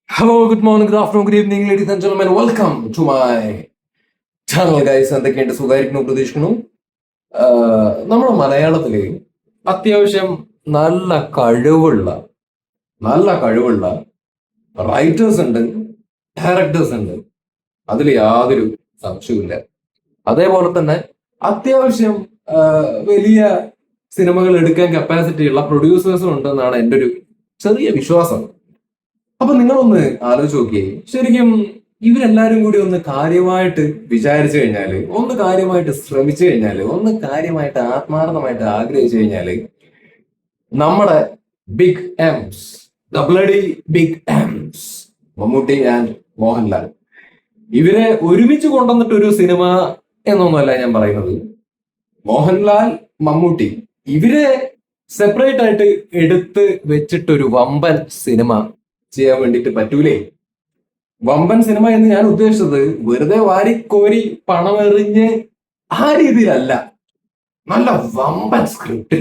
Hello, good morning, good afternoon, good evening, ladies and gentlemen. Welcome to my channel, guys. എന്തൊക്കെയുണ്ട് സുഖമായിരിക്കുന്നു പ്രതീക്ഷിക്കുന്നു. നമ്മുടെ മലയാളത്തില് അത്യാവശ്യം നല്ല കഴിവുള്ള നല്ല കഴിവുള്ള റൈറ്റേഴ്സ് ഉണ്ട്, ഡയറക്ടേഴ്സ് ഉണ്ട്. അതിൽ യാതൊരു സംശയവുമില്ല. അതേപോലെ തന്നെ അത്യാവശ്യം വലിയ സിനിമകൾ എടുക്കാൻ കപ്പാസിറ്റി ഉള്ള പ്രൊഡ്യൂസേഴ്സും ഉണ്ടെന്നാണ് എൻ്റെ ഒരു ചെറിയ വിശ്വാസം. അപ്പൊ നിങ്ങളൊന്ന് ആലോചിച്ച് നോക്കിയേ, ശരിക്കും ഇവരെല്ലാരും കൂടി ഒന്ന് കാര്യമായിട്ട് വിചാരിച്ചു കഴിഞ്ഞാല്, ഒന്ന് കാര്യമായിട്ട് ശ്രമിച്ചു കഴിഞ്ഞാല്, ഒന്ന് കാര്യമായിട്ട് ആത്മാർത്ഥമായിട്ട് ആഗ്രഹിച്ചു കഴിഞ്ഞാല്, നമ്മുടെ big Ms, the bloody big Ms, Mammootty and Mohanlal, ഇവരെ ഒരുമിച്ച് കൊണ്ടുവന്നിട്ട് ഒരു സിനിമ എന്നൊന്നുമല്ല ഞാൻ പറയുന്നത്. മോഹൻലാൽ, മമ്മൂട്ടി ഇവരെ സെപ്പറേറ്റ് ആയിട്ട് എടുത്ത് വെച്ചിട്ടൊരു വമ്പൻ സിനിമ ചെയ്യാൻ വേണ്ടിയിട്ട് പറ്റൂലേ? വമ്പൻ സിനിമ എന്ന് ഞാൻ ഉദ്ദേശിച്ചത് വെറുതെ വാരിക്കോരി പണമെറിഞ്ഞ് ആ രീതിയിലല്ല. നല്ല വമ്പൻ സ്ക്രിപ്റ്റ്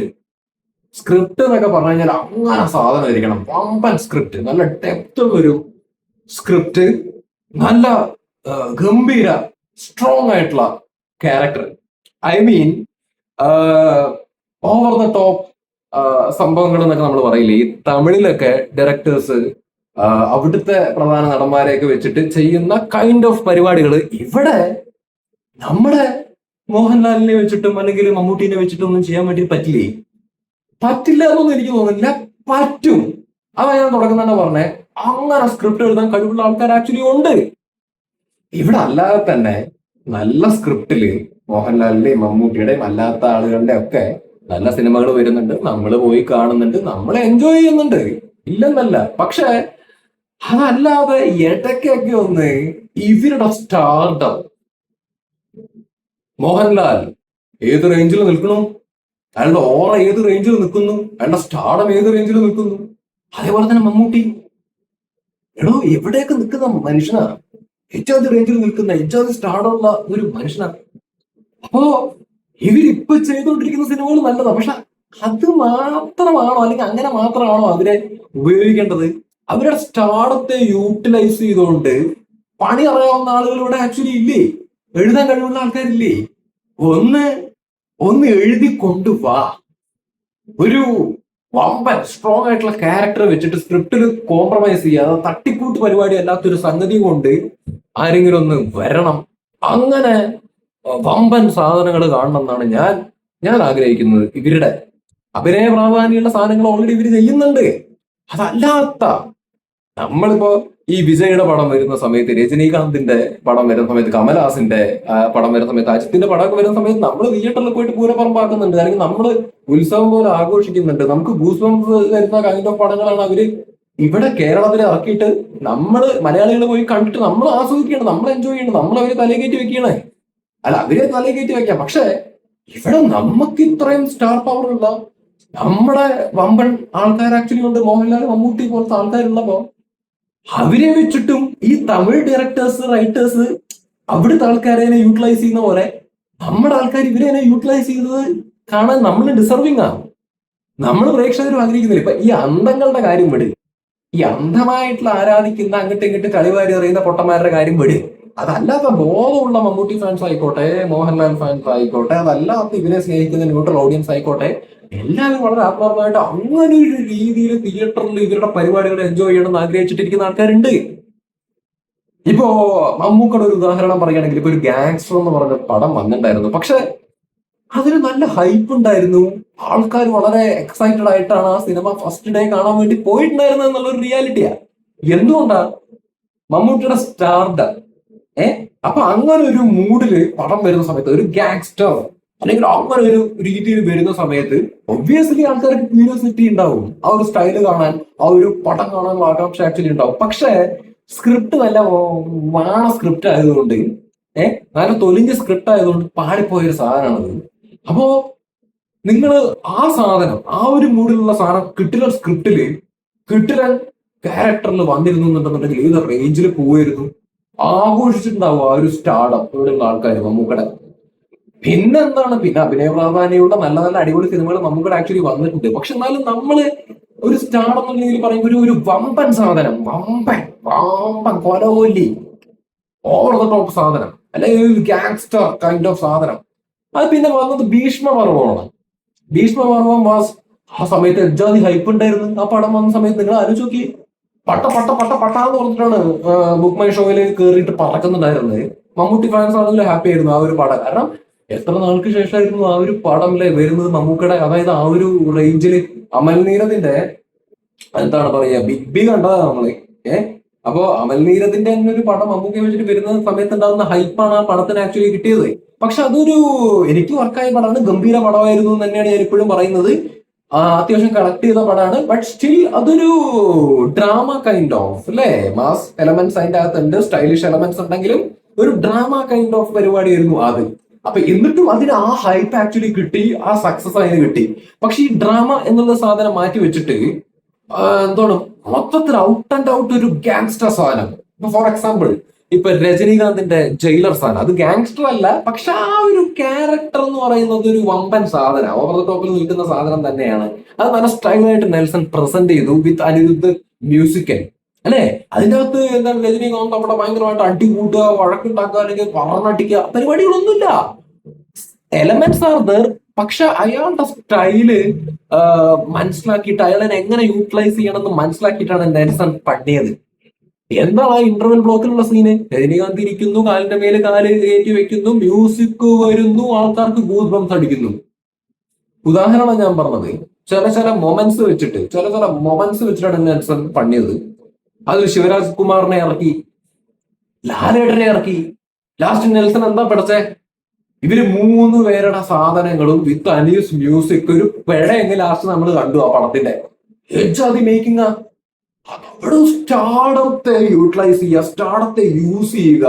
എന്നൊക്കെ പറഞ്ഞു കഴിഞ്ഞാൽ അങ്ങനെ സാധനം ഇരിക്കണം. വമ്പൻ സ്ക്രിപ്റ്റ്, നല്ല ഡെപ്ത് ഒരു സ്ക്രിപ്റ്റ്, നല്ല ഗംഭീര സ്ട്രോങ് ആയിട്ടുള്ള character. I mean over the top സംഭവങ്ങൾ എന്നൊക്കെ നമ്മൾ പറയില്ലേ, ഈ തമിഴിലൊക്കെ ഡയറക്ടേഴ്സ് അവിടുത്തെ പ്രധാന നടന്മാരെയൊക്കെ വെച്ചിട്ട് ചെയ്യുന്ന കൈൻഡ് ഓഫ് പരിപാടികൾ ഇവിടെ നമ്മുടെ മോഹൻലാലിനെ വെച്ചിട്ടും അല്ലെങ്കിൽ മമ്മൂട്ടിനെ വെച്ചിട്ടും ഒന്നും ചെയ്യാൻ വേണ്ടി പറ്റില്ലേ? പറ്റില്ല എന്നൊന്നും എനിക്ക് തോന്നുന്നില്ല, പറ്റും. അതാ ഞാൻ തുടങ്ങുന്ന പറഞ്ഞേ, അങ്ങനെ സ്ക്രിപ്റ്റ് എഴുതാൻ കഴിവുള്ള ആൾക്കാർ ആക്ച്വലി ഉണ്ട് ഇവിടെ. അല്ലാതെ തന്നെ നല്ല സ്ക്രിപ്റ്റില് മോഹൻലാലിന്റെയും മമ്മൂട്ടിയുടെയും അല്ലാത്ത ആളുകളുടെ ഒക്കെ നല്ല സിനിമകൾ വരുന്നുണ്ട്, നമ്മൾ പോയി കാണുന്നുണ്ട്, നമ്മൾ എൻജോയ് ചെയ്യുന്നുണ്ട്, ഇല്ലെന്നല്ല. പക്ഷെ അതല്ലാതെ ഇടയ്ക്കൊക്കെ ഒന്ന് ഇവരുടെ സ്റ്റാർഡം, മോഹൻലാൽ ഏത് റേഞ്ചിൽ നിൽക്കണം, അയാളുടെ ഓറ ഏത് റേഞ്ചിൽ നിൽക്കുന്നു, അയാളുടെ സ്റ്റാർഡം ഏത് റേഞ്ചിൽ നിൽക്കുന്നു, അതേപോലെ തന്നെ മമ്മൂട്ടി എടോ എവിടെയൊക്കെ നിൽക്കുന്ന മനുഷ്യനാണ്, ഏറ്റവും റേഞ്ചിൽ നിൽക്കുന്ന ഏറ്റവും സ്റ്റാർഡുള്ള ഒരു മനുഷ്യനാണ്. അപ്പോ ഇവരിപ്പൊ ചെയ്തുകൊണ്ടിരിക്കുന്ന സിനിമകൾ നല്ലതാണ്. പക്ഷെ അത് മാത്രമാണോ, അല്ലെങ്കിൽ അങ്ങനെ മാത്രമാണോ അവരെ ഉപയോഗിക്കേണ്ടത്? അവരുടെ സ്റ്റാർഡത്തെ യൂട്ടിലൈസ് ചെയ്തുകൊണ്ട് പണി അറിയാവുന്ന ആളുകൾ ഇവിടെ ആക്ച്വലി ഇല്ലേ? എഴുതാൻ കഴിവുള്ള ആൾക്കാരില്ലേ? ഒന്ന് ഒന്ന് എഴുതി കൊണ്ടുവാ. ഒരു വമ്പൻ സ്ട്രോങ് ആയിട്ടുള്ള ക്യാരക്ടർ വെച്ചിട്ട് സ്ക്രിപ്റ്റിൽ കോംപ്രമൈസ് ചെയ്യാതെ തട്ടിക്കൂട്ട് പരിപാടി അല്ലാത്തൊരു സംഗതി കൊണ്ട് ആരെങ്കിലും ഒന്ന് വരണം. അങ്ങനെ വമ്പൻ സാധനങ്ങൾ കാണണം എന്നാണ് ഞാൻ ആഗ്രഹിക്കുന്നത്. ഇവരുടെ അഭിനയ പ്രാധാന്യമുള്ള സാധനങ്ങൾ ഓൾറെഡി ഇവര് ചെയ്യുന്നുണ്ട്. അതല്ലാത്ത നമ്മളിപ്പോ ഈ വിജയുടെ പടം വരുന്ന സമയത്ത്, രജനീകാന്തിന്റെ പടം വരുന്ന സമയത്ത്, കമൽഹാസിന്റെ പടം വരുന്ന സമയത്ത്, അജിത്തിന്റെ പടമൊക്കെ വരുന്ന സമയത്ത് നമ്മൾ തിയേറ്ററിൽ പോയിട്ട് പൂരപ്പറമ്പാക്കുന്നുണ്ട്, അല്ലെങ്കിൽ നമ്മൾ ഉത്സവം പോലെ ആഘോഷിക്കുന്നുണ്ട്. നമുക്ക് ഗൂസ്ബംസ് വരുന്ന കൈൻഡ് ഓഫ് പടങ്ങളാണ് അവര് ഇവിടെ കേരളത്തിൽ ഇറക്കിയിട്ട് നമ്മള് മലയാളികൾ പോയി കണ്ടിട്ട് നമ്മൾ ആസ്വദിക്കുകയാണ്, നമ്മൾ എൻജോയ് ചെയ്യണം, നമ്മൾ അവരെ തലകേറ്റി വെക്കുകയാണ്. അല്ല, അവരെ തലകേറ്റി വെക്കാം. പക്ഷെ ഇവിടെ നമുക്ക് ഇത്രയും സ്റ്റാർ പവർ ഉള്ള നമ്മുടെ വമ്പൻ ആൾക്കാർ ആക്ച്വലി ഉണ്ട്. മോഹൻലാൽ, മമ്മൂട്ടി പോലത്തെ ആൾക്കാരുള്ളപ്പോ അവരെ വെച്ചിട്ടും ഈ തമിഴ് ഡയറക്ടേഴ്സ്, റൈറ്റേഴ്സ് അവിടുത്തെ ആൾക്കാരെ യൂട്ടിലൈസ് ചെയ്യുന്ന പോലെ നമ്മുടെ ആൾക്കാർ ഇവരെ യൂട്ടിലൈസ് ചെയ്തത് കാണാൻ നമ്മൾ ഡിസർവിങ് ആണ്. നമ്മൾ പ്രേക്ഷകരും ആഗ്രഹിക്കുന്നില്ല. ഇപ്പൊ ഈ അന്തങ്ങളുടെ കാര്യം വിട്, ഈ അന്ധമായിട്ടുള്ള ആരാധിക്കുന്ന അങ്ങോട്ട് ഇങ്ങോട്ട് കളിവാരി എറിയുന്ന പൊട്ടന്മാരുടെ കാര്യം വിട്. അതല്ലാത്ത ബോധമുള്ള മമ്മൂട്ടി ഫാൻസ് ആയിക്കോട്ടെ, മോഹൻലാൽ ഫാൻസ് ആയിക്കോട്ടെ, അതല്ലാത്ത ഇവരെ സ്നേഹിക്കുന്ന ന്യൂട്രൽ ഓഡിയൻസ് ആയിക്കോട്ടെ, എല്ലാവരും വളരെ ആത്മാർത്ഥമായിട്ട് അങ്ങനെ ഒരു രീതിയിൽ തിയേറ്ററിൽ ഇവരുടെ പരിപാടികൾ എൻജോയ് ചെയ്യണമെന്ന് ആഗ്രഹിച്ചിട്ടിരിക്കുന്ന ആൾക്കാരുണ്ട്. ഇപ്പോ മമ്മൂക്കയുടെ ഒരു ഉദാഹരണം പറയുകയാണെങ്കിൽ, ഇപ്പൊ ഒരു ഗാങ്സ്റ്റർ എന്ന് പറഞ്ഞ പടം വന്നിട്ടുണ്ടായിരുന്നു. പക്ഷെ അതിന് നല്ല ഹൈപ്പ് ഉണ്ടായിരുന്നു. ആൾക്കാർ വളരെ എക്സൈറ്റഡ് ആയിട്ടാണ് ആ സിനിമ ഫസ്റ്റ് ഡേ കാണാൻ വേണ്ടി പോയിട്ടുണ്ടായിരുന്നത് എന്നുള്ളൊരു റിയാലിറ്റിയാ. എന്തുകൊണ്ടാ? മമ്മൂട്ടിയുടെ സ്റ്റാർഡം. അപ്പൊ അങ്ങനെ ഒരു മൂഡില് പടം വരുന്ന സമയത്ത്, ഒരു ഗാങ്സ്റ്റർ അല്ലെങ്കിൽ അങ്ങനെ ഒരു രീതിയിൽ വരുന്ന സമയത്ത് ഒബ്വിയസ്ലി ആൾക്കാർക്ക് ക്യൂരിയോസിറ്റി ഉണ്ടാവും, ആ ഒരു സ്റ്റൈല് കാണാൻ, ആ ഒരു പടം കാണാനുള്ള ആകാംക്ഷ ആക്ച്വലി ഉണ്ടാവും. പക്ഷെ സ്ക്രിപ്റ്റ് നല്ല വാണ സ്ക്രിപ്റ്റ് ആയതുകൊണ്ട്, നല്ല തൊലിഞ്ഞ സ്ക്രിപ്റ്റ് ആയതുകൊണ്ട് പാടിപ്പോയൊരു സാധനമാണത്. അപ്പോ നിങ്ങൾ ആ സാധനം, ആ ഒരു മൂഡിലുള്ള സാധനം കിട്ടില്ല സ്ക്രിപ്റ്റില്, കിട്ടില്ല ക്യാരക്ടറിൽ വന്നിരുന്നുണ്ടെന്നുണ്ടെങ്കിൽ ഏത് റേഞ്ചിൽ പോയിരുന്നു, ആഘോഷിച്ചിട്ടുണ്ടാവും ആ ഒരു സ്റ്റാർഡം ഇവിടെയുള്ള ആൾക്കാർ മമ്മൂക്കടെ. പിന്നെന്താണ്, പിന്നെ അഭിനയ പ്രാധാന്യമുള്ള നല്ല നല്ല അടിപൊളി സിനിമകൾ മമ്മൂക്കടെ ആക്ച്വലി വന്നിട്ടുണ്ട്. പക്ഷെ എന്നാലും നമ്മള് ഒരു സ്റ്റാർ എന്നുള്ള രീതിയിൽ പറയുമ്പോൾ ഒരു വമ്പൻ സാധനം, വമ്പൻ വമ്പൻ കൊലകൊല്ലി, ഓവർ ദ ടോപ്പ് സാധനം, അല്ലെങ്കിൽ ഒരു ഗാങ്സ്റ്റർ കൈൻഡ് ഓഫ് സാധനം. അത് പിന്നെ വന്നത് ഭീഷ്മപർവമാണ്. ഭീഷ്മപർവം വാസ് ആ സമയത്ത് എജാതി ഹൈപ്പ് ഉണ്ടായിരുന്നു. ആ പടം വന്ന സമയത്ത് നിങ്ങൾ ആലോചിച്ച് നോക്കി, പട്ട പട്ട പട്ട പട്ട എന്ന് പറഞ്ഞിട്ടാണ് ബുക്ക് മൈ ഷോയിൽ കയറിയിട്ട് പറക്കുന്നുണ്ടായിരുന്നത്. മമ്മൂട്ടി ഫാൻസ് ആണെങ്കിലും ഹാപ്പി ആയിരുന്നു ആ ഒരു പടം. കാരണം എത്ര നാൾക്ക് ശേഷമായിരുന്നു ആ ഒരു പടംലെ വരുന്നത് മമ്മൂക്കയുടെ, അതായത് ആ ഒരു റേഞ്ചിൽ. അമൽ നീരദിന്റെ എന്താണ് പറയാ, ബിഗ് ബി കണ്ടതാ നമ്മള്. അപ്പോ അമൽ നീരദിന്റെ തന്നെ ഒരു പടം മമ്മൂക്കയെ വെച്ചിട്ട് വരുന്ന സമയത്ത് ഉണ്ടാകുന്ന ഹൈപ്പാണ് ആ പടത്തിന് ആക്ച്വലി കിട്ടിയത്. പക്ഷെ അതൊരു എനിക്ക് വർക്കായ പടമാണ്, ഗംഭീര പടമായിരുന്നു എന്ന് തന്നെയാണ് ഞാൻ ഇപ്പോഴും പറയുന്നത്. അത്യാവശ്യം കണക്ട് ചെയ്ത പടമാണ്. ബട്ട് സ്റ്റിൽ അതൊരു ഡ്രാമ കൈൻഡ് ഓഫ് അല്ലേ, മാസ് എലമെന്റ്സ് അതിന്റെ അകത്തുണ്ട്, സ്റ്റൈലിഷ് എലമെന്റ്സ് ഉണ്ടെങ്കിലും ഒരു ഡ്രാമ കൈൻഡ് ഓഫ് പരിപാടിയായിരുന്നു അത്. അപ്പൊ എന്നിട്ടും അതിന് ആ ഹൈപ്പ് ആക്ച്വലി കിട്ടി, ആ സക്സസ് അതിന് കിട്ടി. പക്ഷെ ഈ ഡ്രാമ എന്നുള്ള സാധനം മാറ്റി വെച്ചിട്ട് എന്താണ് മൊത്തത്തിൽ ഔട്ട് ആൻഡ് ഔട്ട് ഒരു ഗാങ്സ്റ്റർ സാധനം. ഇപ്പൊ ഫോർ എക്സാമ്പിൾ ഇപ്പൊ രജനീകാന്തിന്റെ ജയിലർ സാധനം, അത് ഗാങ്സ്റ്റർ അല്ല, പക്ഷെ ആ ഒരു ക്യാരക്ടർ എന്ന് പറയുന്നത് ഒരു വമ്പൻ സാധനം, ഓവർ ദ ടോപ്പിൽ നിൽക്കുന്ന സാധനം തന്നെയാണ്. അത് നല്ല സ്റ്റൈലായിട്ട് നെൽസൺ പ്രസന്റ് ചെയ്തു വിത്ത് അനിരുദ്ധ് മ്യൂസിക്കൽ അല്ലെ. അതിന്റെ അകത്ത് എന്താണ് രജനീകാന്ത് അവിടെ ഭയങ്കരമായിട്ട് അടി കൂട്ടുക, വഴക്കുണ്ടാക്കുക, അല്ലെങ്കിൽ പറഞ്ഞടിക്കുക, പരിപാടികളൊന്നുമില്ല. Elements are there. പക്ഷെ അയാളുടെ സ്റ്റൈല് മനസ്സിലാക്കിയിട്ട് അയാളെ എങ്ങനെ യൂട്ടിലൈസ് ചെയ്യണമെന്ന് മനസ്സിലാക്കിയിട്ടാണ് നെൽസൺ പണിയത്. എന്താണ് ആ ഇന്റർവെൽ ബ്ലോക്കിലുള്ള സീന്? രജനീകാന്ത് ഇരിക്കുന്നു, കാലിന്റെ മേല് കാല് കയറ്റി വെക്കുന്നു, മ്യൂസിക് വരുന്നു, ആൾക്കാർക്ക് ഗൂസ് ബംസ് അടിക്കുന്നു. ഉദാഹരണം ഞാൻ പറഞ്ഞത് ചില മൊമെന്റ്സ് വെച്ചിട്ടാണ് നെൽസൺ പണിയത്. അതിൽ ശിവരാജ് കുമാറിനെ ഇറക്കി, ലാലേട്ടനെ ഇറക്കി. ലാസ്റ്റ് നെൽസൺ എന്താ പഠിച്ചേ? ഇവര് 3 പേരുടെ സാധനങ്ങളും വിത്ത് അനീസ് മ്യൂസിക്, ഒരു പിഴയെങ്കിൽ ലാസ്റ്റ് നമ്മൾ കണ്ടു ആ പടത്തിന്റെ. എജാതി മേക്കിംഗ്. അവിടെ സ്റ്റാർഡത്തെ യൂട്ടിലൈസ് ചെയ്യുക, സ്റ്റാർഡത്തെ യൂസ് ചെയ്യുക,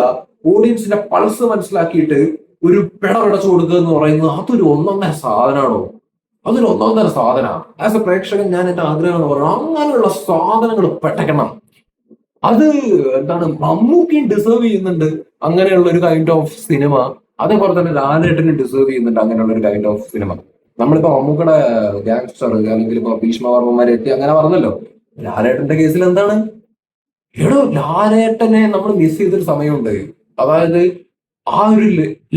ഓഡിയൻസിന്റെ പൾസ് മനസ്സിലാക്കിയിട്ട് ഒരു പിട പിടച്ചു കൊടുക്കുക എന്ന് പറയുന്നത് അതൊരു ഒന്നൊന്നര സാധനമാണോ? അതൊരു ഒന്നൊന്നര സാധനമാണ്. ആസ് എ പ്രേക്ഷകൻ ഞാൻ എന്റെ ആഗ്രഹമാണ് പറയുന്നത്, അങ്ങനെയുള്ള സാധനങ്ങൾ പെട്ടക്കണം. അത് എന്താണ് മമ്മൂക്കിയും ഡിസേർവ് ചെയ്യുന്നുണ്ട് അങ്ങനെയുള്ള ഒരു കൈൻഡ് ഓഫ് സിനിമ. അതേപോലെ തന്നെ ലാലേട്ടന് ഡിസേർവ് ചെയ്യുന്നുണ്ട് അങ്ങനെയുള്ള ഒരു കൈൻഡ് ഓഫ് സിനിമ. നമ്മളിപ്പോ മമ്മൂക്കയുടെ ഗാങ്സ്റ്റർ അല്ലെങ്കിൽ ഇപ്പൊ ഭീഷ്മവർമ്മമാരെ എത്തി അങ്ങനെ പറഞ്ഞല്ലോ. ലാലേട്ടന്റെ കേസിൽ എന്താണ്, ലാലേട്ടനെ നമ്മൾ മിസ് ചെയ്തൊരു സമയമുണ്ട്. അതായത് ആ ഒരു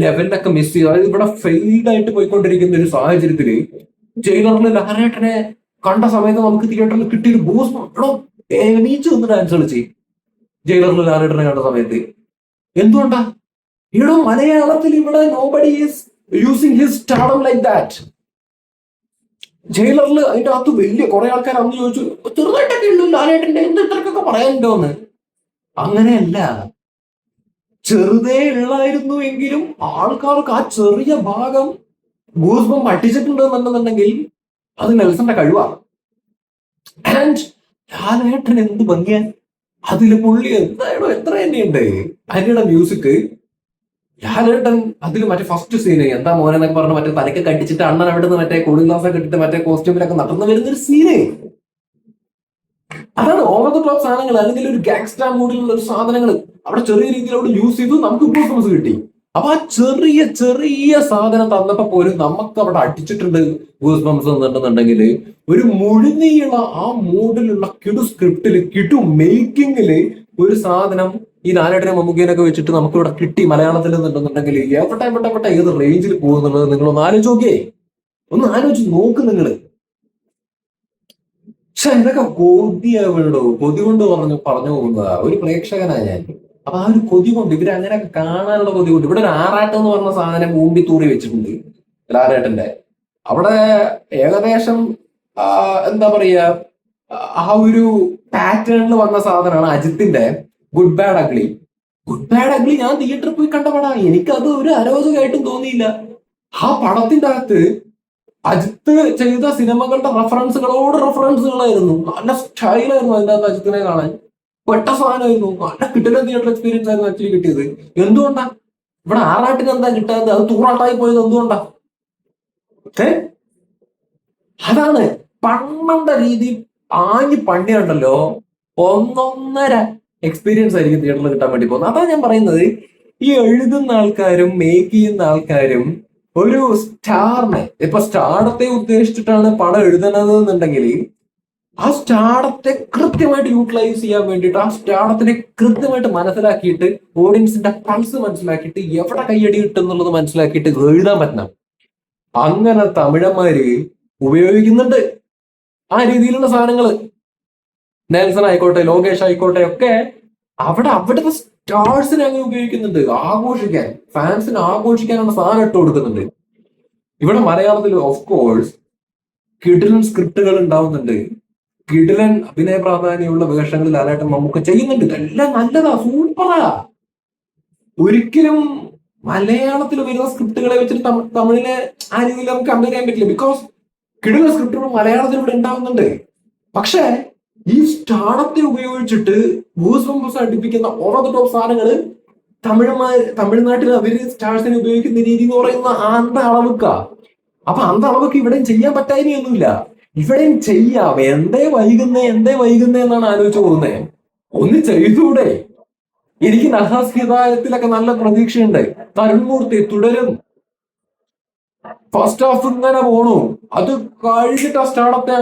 ലെവലിലൊക്കെ മിസ് ചെയ്തു. അതായത് ഇവിടെ ഫെയിൽഡ് ആയിട്ട് പോയിക്കൊണ്ടിരിക്കുന്ന ഒരു സാഹചര്യത്തില് ജയിലറിൽ ലാലേട്ടനെ കണ്ട സമയത്ത് നമുക്ക് തിയേറ്ററിൽ കിട്ടിയൊരു ബൂസ്റ്റ്. എണീച്ച് വന്ന് ഡാൻസ് കളിച്ച് ജയിലറിൽ ലാലേട്ടനെ കണ്ട സമയത്ത്. എന്തുകൊണ്ടാ? മലയാളത്തിൽ ഇവിടെ nobody is using his stardom like that. ജയിലറിൽ അതിന്റെ അകത്ത് വലിയ കുറെ ആൾക്കാർ അന്ന് ചോദിച്ചു, ചെറുതായിട്ടൊക്കെ ഉള്ളൂ ലാലേട്ടന്റെ, എന്തൊക്കെ പറയാനുണ്ടോ എന്ന്. അങ്ങനെയല്ല, ചെറുതേ ഉള്ളായിരുന്നു എങ്കിലും ആൾക്കാർക്ക് ആ ചെറിയ ഭാഗം ഗൂസ്ബം പഠിച്ചിട്ടുണ്ടെന്നുണ്ടെന്നുണ്ടെങ്കിൽ അത് നെൽസന്റെ കഴിവാണ്. ആൻഡ് ലാലേട്ടൻ എന്ത് ഭംഗിയാൻ അതില് പുള്ളി എന്തായാലും എത്ര തന്നെയുണ്ട്. അനിയുടെ മ്യൂസിക്, ലാലേട്ടൻ അതിൽ മറ്റേ ഫസ്റ്റ് സീന് എന്താ മോനെന്നൊക്കെ പറഞ്ഞ് മറ്റേ തലയ്ക്ക് കടിച്ചിട്ട് അണ്ണൻ അവിടെ നിന്ന് മറ്റേ കൂളിംഗ് ഗ്ലാസ് ഒക്കെ ഇട്ടിട്ട് മറ്റേ കോസ്റ്റ്യൂമിലൊക്കെ നടന്നു വരുന്നൊരു സീന്. അതാണ് ഓവർ ദ ടോപ്പ് സാധനങ്ങൾ, അല്ലെങ്കിൽ ഒരു ഗാങ്സ്റ്റർ മൂഡിലുള്ള ഒരു സാധനങ്ങൾ അവിടെ ചെറിയ രീതിയിൽ അവിടെ യൂസ് ചെയ്തു, നമുക്ക് ഗൂസ് കിട്ടി. അപ്പൊ ആ ചെറിയ ചെറിയ സാധനം തന്നപ്പോ പോലും നമുക്ക് അവിടെ അടിച്ചിട്ടുണ്ട് ഗൂസ് ബംസ് എന്നുണ്ടെന്നുണ്ടെങ്കിൽ ഒരു മുഴുനീള ആ മൂഡിലുള്ള കിടു സ്ക്രിപ്റ്റില് കിടു മേക്കിങ്ങില് ഒരു സാധനം ഈ ലാലേട്ടനെ മമ്മൂക്കേനൊക്കെ വെച്ചിട്ട് നമുക്ക് ഇവിടെ കിട്ടി മലയാളത്തിൽ നിന്നുണ്ടെന്നുണ്ടെങ്കിൽ എവിടെ ഏത് റേഞ്ചിൽ പോകുന്നുള്ളത് നിങ്ങളൊന്ന് ആലോചിച്ച് നോക്കിയേ, ഒന്ന് ആലോചിച്ച് നോക്ക് നിങ്ങള്. പക്ഷെ ഇതൊക്കെ കൊതിയാവണോ, കൊതി കൊണ്ട് പറഞ്ഞു പോകുന്നതാ ഒരു പ്രേക്ഷകനാ ഞാൻ. അപ്പൊ ആ ഒരു കൊതി കൊണ്ട് ഇവരങ്ങനെയൊക്കെ കാണാനുള്ള കൊതി കൊണ്ട് ഇവിടെ ഒരു ആറാട്ടം എന്ന് പറഞ്ഞ സാധനം ഊമ്പി തൂറി വെച്ചിട്ടുണ്ട് ലാലേട്ടന്റെ. അവിടെ ഏകദേശം എന്താ പറയാ ആ ഒരു പാറ്റേണിൽ വന്ന സാധനമാണ് അജിത്തിന്റെ good bad ugly. Good bad ugly ഞാൻ തിയേറ്ററിൽ പോയി കണ്ട പടാ, എനിക്കത് ഒരു അരോചകമായിട്ടും തോന്നിയില്ല. ആ പടത്തിന്റെ അകത്ത് അജിത്ത് ചെയ്ത സിനിമകളുടെ റെഫറൻസുകളായിരുന്നു. നല്ല സ്റ്റൈലായിരുന്നു അതിന്റെ അകത്ത് അജിത്തിനെ കാണാൻ. പെട്ട സാധനമായിരുന്നു, നല്ല കിട്ടുന്ന തിയേറ്റർ എക്സ്പീരിയൻസ് ആയിരുന്നു ആക്ച്വലി കിട്ടിയത്. എന്തുകൊണ്ടാ ഇവിടെ ആറാട്ടിന് എന്താ കിട്ടാത്തത്? അത് തൂറാട്ടായി പോയത് എന്തുകൊണ്ടാ? അതാണ് പണ്ടത്തെ രീതി പണ്ടിയുണ്ടല്ലോ ഒന്നൊന്നര എക്സ്പീരിയൻസ് ആയിരിക്കും തിയേറ്ററിൽ കിട്ടാൻ വേണ്ടി പോകുന്നത്. അതാ ഞാൻ പറയുന്നത്, ഈ എഴുതുന്ന ആൾക്കാരും മേക്ക് ചെയ്യുന്ന ആൾക്കാരും ഒരു സ്റ്റാറിനെ, ഇപ്പൊ സ്റ്റാർഡത്തെ ഉദ്ദേശിച്ചിട്ടാണ് പടം എഴുതണത് എന്നുണ്ടെങ്കിൽ ആ സ്റ്റാർഡത്തെ കൃത്യമായിട്ട് യൂട്ടിലൈസ് ചെയ്യാൻ വേണ്ടിയിട്ട്, ആ സ്റ്റാർഡത്തിനെ കൃത്യമായിട്ട് മനസ്സിലാക്കിയിട്ട്, ഓഡിയൻസിന്റെ പൾസ് മനസ്സിലാക്കിയിട്ട്, എവിടെ കയ്യടി കിട്ടും എന്നുള്ളത് മനസ്സിലാക്കിയിട്ട് എഴുതാൻ പറ്റണം. അങ്ങനെ തമിഴന്മാര് ഉപയോഗിക്കുന്നുണ്ട് ആ രീതിയിലുള്ള സാധനങ്ങള്. നെൽസൺ ആയിക്കോട്ടെ, ലോകേഷ് ആയിക്കോട്ടെ, ഒക്കെ അവിടുത്തെ സ്റ്റാർസിനെ അങ്ങ് ഉപയോഗിക്കുന്നുണ്ട് ആഘോഷിക്കാൻ. ഫാൻസിനെ ആഘോഷിക്കാനുള്ള സാധനം ഇട്ട് കൊടുക്കുന്നുണ്ട്. ഇവിടെ മലയാളത്തിൽ ഓഫ് കോഴ്സ് കിടിലൻ സ്ക്രിപ്റ്റുകൾ ഉണ്ടാവുന്നുണ്ട്, കിടിലൻ അഭിനയ പ്രാധാന്യമുള്ള വേഷങ്ങൾ ലാലേട്ടൻ മമ്മൂക്ക ചെയ്യുന്നുണ്ട്. ഇതെല്ലാം നല്ലതാ, സൂപ്പറാ. ഒരിക്കലും മലയാളത്തിൽ വരുന്ന സ്ക്രിപ്റ്റുകളെ വെച്ചിട്ട് തമിഴിനെ ആ രീതിയിൽ നമുക്ക് കമ്പയർ ചെയ്യാൻ പറ്റില്ല. ബിക്കോസ് കിടിലൻ സ്ക്രിപ്റ്റുകൾ മലയാളത്തിൽ ഇവിടെ ഉണ്ടാവുന്നുണ്ട്. പക്ഷേ ഈ സ്റ്റാർഡത്തെ ഉപയോഗിച്ചിട്ട് ഗൂസ് ബംബസ് അടുപ്പിക്കുന്ന ഓവർ ദ ടോപ്പ് സാധനങ്ങൾ തമിഴ്നാട്ടിൽ അവര് സ്റ്റാർസിനെ ഉപയോഗിക്കുന്ന രീതി എന്ന് പറയുന്ന അന്ത അളവുക്ക. അപ്പൊ അന്ത അളവൊക്കെ ഇവിടെയും ചെയ്യാൻ പറ്റായ്മയൊന്നുമില്ല, ഇവിടെയും ചെയ്യാം. എന്തേ വൈകുന്നേ എന്നാണ് ആലോചിച്ചു പോകുന്നത്. ഒന്ന് ചെയ്തൂടെ? എനിക്ക് നഹാസ് ഹിദായത്തിലൊക്കെ നല്ല പ്രതീക്ഷയുണ്ട്. തരുൺമൂർത്തി തുടരും. ഫസ്റ്റ് ഹാഫ് ഇങ്ങനെ പോണു, അത് കഴിഞ്ഞിട്ട് ആ സ്റ്റാർഡത്തെ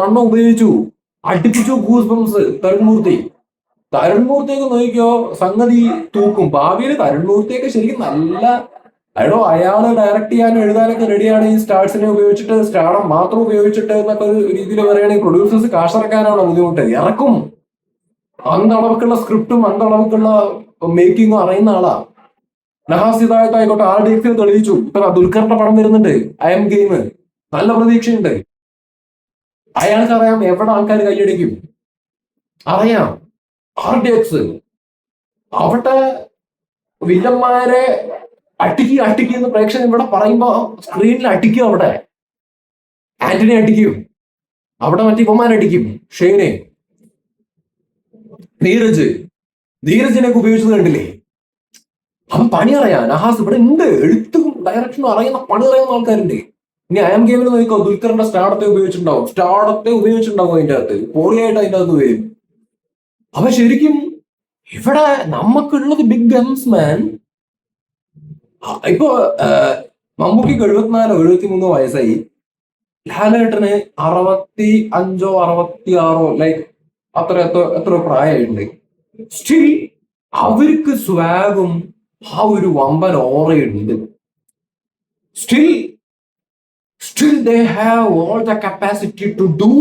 അണ്ണ ഉപയോഗിച്ചു, അടുപ്പിച്ചു ഗൂസ് ബംസ്. തരുൺമൂർത്തിയൊക്കെ നോക്കിയോ, സംഗതി തൂക്കും. ഭാവിയിൽ തരുൺമൂർത്തിയൊക്കെ ശരിക്കും നല്ല അയാള് ഡയറക്ട് ചെയ്യാനും എഴുതാനൊക്കെ റെഡിയാണ്. ഈ സ്റ്റാർസിനെ ഉപയോഗിച്ചിട്ട്, സ്റ്റാർഡം മാത്രം ഉപയോഗിച്ചിട്ട് എന്നൊക്കെ ഒരു രീതിയിൽ പറയുകയാണെങ്കിൽ പ്രൊഡ്യൂസേഴ്സ് കാശിറക്കാനാണോ ബുദ്ധിമുട്ട്? ഇറക്കും. അന്തളവുക്കുള്ള സ്ക്രിപ്റ്റും അന്തളവുക്കുള്ള മേക്കിങ്ങും അറിയുന്ന ആളാ. നഹാസ് ഹിദായത്ത് ആയിക്കോട്ടെ, RDX തെളിയിച്ചു. ഇപ്പൊ ദുൽഖറിന്റെ പടം വരുന്നുണ്ട്, ഐ എം ഗെയിം. നല്ല പ്രതീക്ഷയുണ്ട്. അയാൾക്ക് അറിയാം എവിടെ ആൾക്കാർ കൈയടിക്കും, അറിയാം. RDX അവിടെ വില്ലന്മാരെ അട്ടിക്ക് എന്ന് പ്രേക്ഷകൻ ഇവിടെ പറയുമ്പോ സ്ക്രീനിൽ അടിക്കും. അവിടെ ആന്റണി അടിക്കും, അവിടെ മറ്റേ ഇവന്മാരടിക്കും, ഷെയ്നെ, ധീരജിനൊക്കെ ഉപയോഗിച്ചത് കണ്ടില്ലേ? അവൻ പണി അറിയാം. നഹാസ് ഇവിടെ ഉണ്ട്, എഴുത്തും ഡയറക്ഷനും അറിയുന്ന പണി അറിയുന്ന ആൾക്കാരുണ്ട്. ഇനി ഐ എം ഗെയിമിൽ നോക്കിക്കോ, ദുൽഖറിന്റെ സ്റ്റാർഡത്തെ ഉപയോഗിച്ചിട്ടുണ്ടാവും അതിന്റെ അകത്ത്, പൊളിയായിട്ട് അതിന്റെ അകത്ത് വരും. അവൻ ശരിക്കും ഇവിടെ നമുക്കുള്ളത് ബിഗ് ഗൺസ് മാൻ. ഇപ്പൊ മമ്മൂക്കിക്ക് 74-73 വയസ്സായി. ലാലേട്ടന് 65-66, ലൈക്ക് എത്ര പ്രായമായിട്ടുണ്ട്. സ്റ്റിൽ അവർക്ക് സ്വാഗും ആ ഒരു വമ്പൻ ഓറയുണ്ട്. Still they have all the capacity to do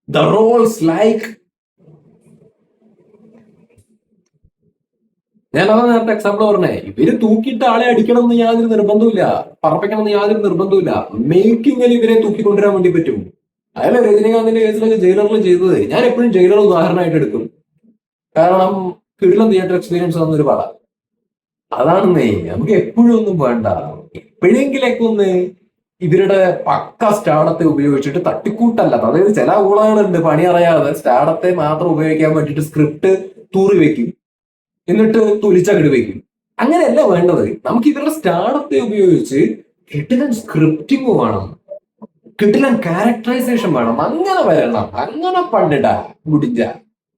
the roles like. ഞാനതാ നേരത്തെ എക്സാമ്പിൾ പറഞ്ഞേ. ഇവര് തൂക്കിയിട്ട് ആളെ അടിക്കണം എന്ന് യാതൊരു നിർബന്ധമില്ല, പറപ്പിക്കണം എന്ന് യാതൊരു നിർബന്ധമില്ല. മേക്കിങ്ങിൽ ഇവരെ തൂക്കിക്കൊണ്ടുവരാൻ വേണ്ടി പറ്റും. അയാളെ രജനീകാന്തിന്റെ കേസിലൊക്കെ ജയിലറിൽ ചെയ്തത് ഞാൻ എപ്പോഴും ജയിലർ ഉദാഹരണമായിട്ട് എടുക്കും. കാരണം കിടിലൻ തിയേറ്റർ എക്സ്പീരിയൻസ് തന്നൊരു പടം അതാണെന്നേ. നമുക്ക് എപ്പോഴും ഒന്നും വേണ്ട, എപ്പോഴെങ്കിലൊക്കെ ഒന്ന് ഇവരുടെ പക്ക സ്റ്റാർഡത്തെ ഉപയോഗിച്ചിട്ട് തട്ടിക്കൂട്ടല്ലാത്ത, അതായത് ചില ഊളകളുണ്ട് പണി അറിയാതെ സ്റ്റാർഡത്തെ മാത്രം ഉപയോഗിക്കാൻ വേണ്ടിയിട്ട് സ്ക്രിപ്റ്റ് തൂറി വെക്കും, എന്നിട്ട് തുലിച്ചങ്ങട് വെക്കും. അങ്ങനെയല്ല വേണ്ടത്. നമുക്ക് ഇവരുടെ സ്റ്റാർഡത്തെ ഉപയോഗിച്ച് കിടിലൻ സ്ക്രിപ്റ്റിംഗ് വേണം, കിടിലൻ ക്യാരക്ടറൈസേഷൻ വേണം. അങ്ങനെ വരണം, അങ്ങനെ പണ്ടിടാ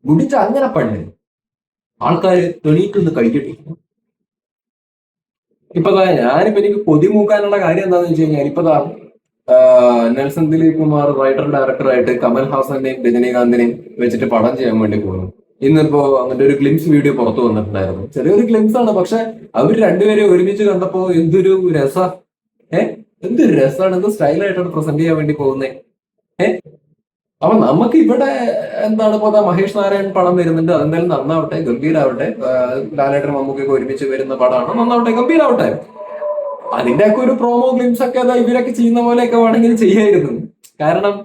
ഗുഡിച്ച അങ്ങനെ പണ്ട് ആൾക്കാര് തെണീറ്റൊന്ന് കഴിക്കട്ടെ. ഞാനിപ്പോ എനിക്ക് കൊതിമൂക്കാനുള്ള കാര്യം എന്താന്ന് വെച്ച് കഴിഞ്ഞാൽ, നെൽസൺ ദിലീപ് കുമാർ റൈറ്റർ ഡയറക്ടറായിട്ട് കമൽ ഹാസനെയും രജനീകാന്തിനെയും വെച്ചിട്ട് പടം ചെയ്യാൻ വേണ്ടി പോകുന്നു. ഇന്നിപ്പോ അങ്ങനത്തെ ഒരു ഗ്ലിംസ് വീഡിയോ പുറത്തു വന്നിട്ടുണ്ടായിരുന്നു. ചെറിയൊരു ഗ്ലിംസ് ആണ്, പക്ഷെ അവർ രണ്ടുപേരെ ഒരുമിച്ച് കണ്ടപ്പോ എന്തൊരു എന്തൊരു രസമാണ്, എന്ത് സ്റ്റൈലായിട്ടാണ് പ്രസന്റ് ചെയ്യാൻ വേണ്ടി പോകുന്നത്. അപ്പൊ നമുക്ക് ഇവിടെ ഇപ്പൊ മഹേഷ് നാരായൺ പടം വരുന്നുണ്ട്, അതെന്തായാലും നന്നാവട്ടെ, ഗംഭീരാവട്ടെ. ലാലേട്ടൻ മമ്മൂക്കൊക്കെ ഒരുമിച്ച് വരുന്ന പടമാണ്, നന്നാവട്ടെ, ഗംഭീരാവട്ടെ. അതിന്റെ ഒക്കെ ഒരു പ്രോമോ ഗ്ലിംസ് ഒക്കെ ഇവരൊക്കെ ചെയ്യുന്ന പോലെയൊക്കെ വേണമെങ്കിൽ ചെയ്യായിരുന്നു. കാരണം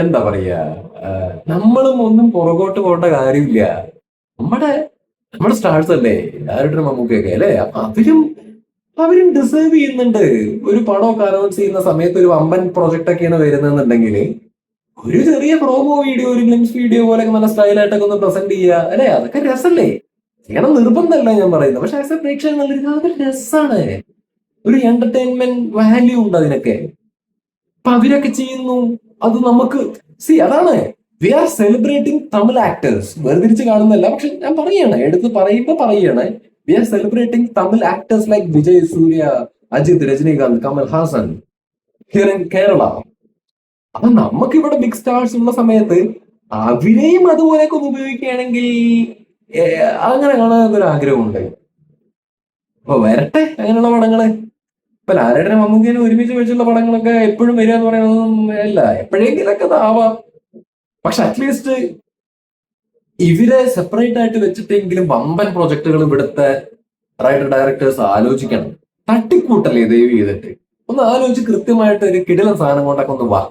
എന്താ പറയാ, നമ്മളും ഒന്നും പുറകോട്ട് പോകേണ്ട കാര്യമില്ല. നമ്മുടെ സ്റ്റാർസ് അല്ലേ ലാലേട്ടൻ മമ്മൂക്കൊക്കെ അല്ലെ? അപ്പൊ അവരും ഡിസേർവ് ചെയ്യുന്നുണ്ട്. ഒരു പടമൊക്കെ അനൗൺസ് ചെയ്യുന്ന സമയത്ത് ഒരു വമ്പൻ പ്രൊജക്ട് ഒക്കെയാണ് വരുന്നതെന്നുണ്ടെങ്കിൽ ഒരു ചെറിയ പ്രോമോ വീഡിയോ, ഒരു ഗ്ലിംസ് വീഡിയോ പോലെയൊക്കെ നല്ല സ്റ്റൈലായിട്ടൊക്കെ ഒന്ന് പ്രസന്റ് ചെയ്യുക അല്ലെ? അതൊക്കെ രസമല്ലേ? ചെയ്യണം നിർബന്ധമല്ല ഞാൻ പറയുന്നത്, പക്ഷെ ആസ് എ പ്രേക്ഷകൻ അതൊരു രസമാണ്, ഒരു എന്റർടൈൻമെന്റ് വാല്യൂ ഉണ്ട് അതിനൊക്കെ. അപ്പൊ അവരൊക്കെ ചെയ്യുന്നു, അത് നമുക്ക് അതാണ് we are celebrating Tamil actors. വേർതിരിച്ച് കാണുന്നല്ല, പക്ഷെ ഞാൻ പറയാണ്, എടുത്ത് പറയാണ് we are celebrating Tamil actors like Vijay, Suriya, Ajith, Rajinikanth, Kamal Haasan here in Kerala. അപ്പൊ നമുക്ക് ഇവിടെ ബിഗ് സ്റ്റാർസ് ഉള്ള സമയത്ത് അവരെയും അതുപോലെയൊക്കെ ഒന്ന് ഉപയോഗിക്കുകയാണെങ്കിൽ അങ്ങനെ കാണാൻ ഒരു ആഗ്രഹമുണ്ട്. അപ്പൊ വരട്ടെ അങ്ങനെയുള്ള പടങ്ങള്. ഇപ്പൊ ലാലേട്ടനെ മമ്മൂക്കിനെ ഒരുമിച്ച് വെച്ചുള്ള പടങ്ങളൊക്കെ എപ്പോഴും വരിക എന്ന് പറയുന്നതൊന്നും അല്ല, എപ്പോഴെങ്കിലൊക്കെ അതാവാം. പക്ഷെ അറ്റ്ലീസ്റ്റ് ഇവരെ സെപ്പറേറ്റ് ആയിട്ട് വെച്ചിട്ടെങ്കിലും വമ്പൻ പ്രൊജക്ടുകൾ ഇവിടുത്തെ റൈറ്റർ ഡയറക്ടേഴ്സ് ആലോചിക്കണം. തട്ടിക്കൂട്ടല്ലേ ദയവ് ചെയ്തിട്ട് ഒന്ന് ആലോചിച്ച് കൃത്യമായിട്ട് ഒരു കിടിലൻ സാധനം കൊണ്ടൊക്കെ ഒന്ന് വാ,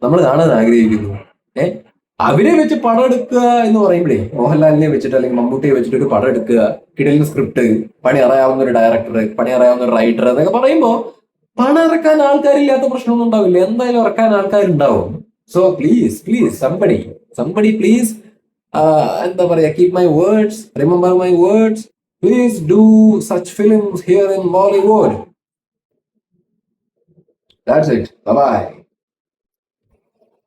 നമ്മൾ കാണാൻ ആഗ്രഹിക്കുന്നു. ഏഹ് അവരെ വെച്ച് പടം എടുക്കുക എന്ന് പറയുമ്പോഴേ, മോഹൻലാലിനെ വെച്ചിട്ട് അല്ലെങ്കിൽ മമ്മൂട്ടിയെ വെച്ചിട്ട് ഒരു പടം എടുക്കുക, കിടിലൻ സ്ക്രിപ്റ്റ്, പണി അറിയാവുന്ന ഒരു ഡയറക്ടർ, പണി അറിയാവുന്ന ഒരു റൈറ്റർ എന്നൊക്കെ പറയുമ്പോൾ പണം ഇറക്കാൻ ആൾക്കാരില്ലാത്ത പ്രശ്നമൊന്നും ഉണ്ടാവില്ല. എന്തായാലും ഇറക്കാൻ ആൾക്കാരുണ്ടാവും. So please please somebody somebody please, എന്താ പറയാ, keep my words, remember my words, please do such films here in Bollywood. That's it. Bye bye.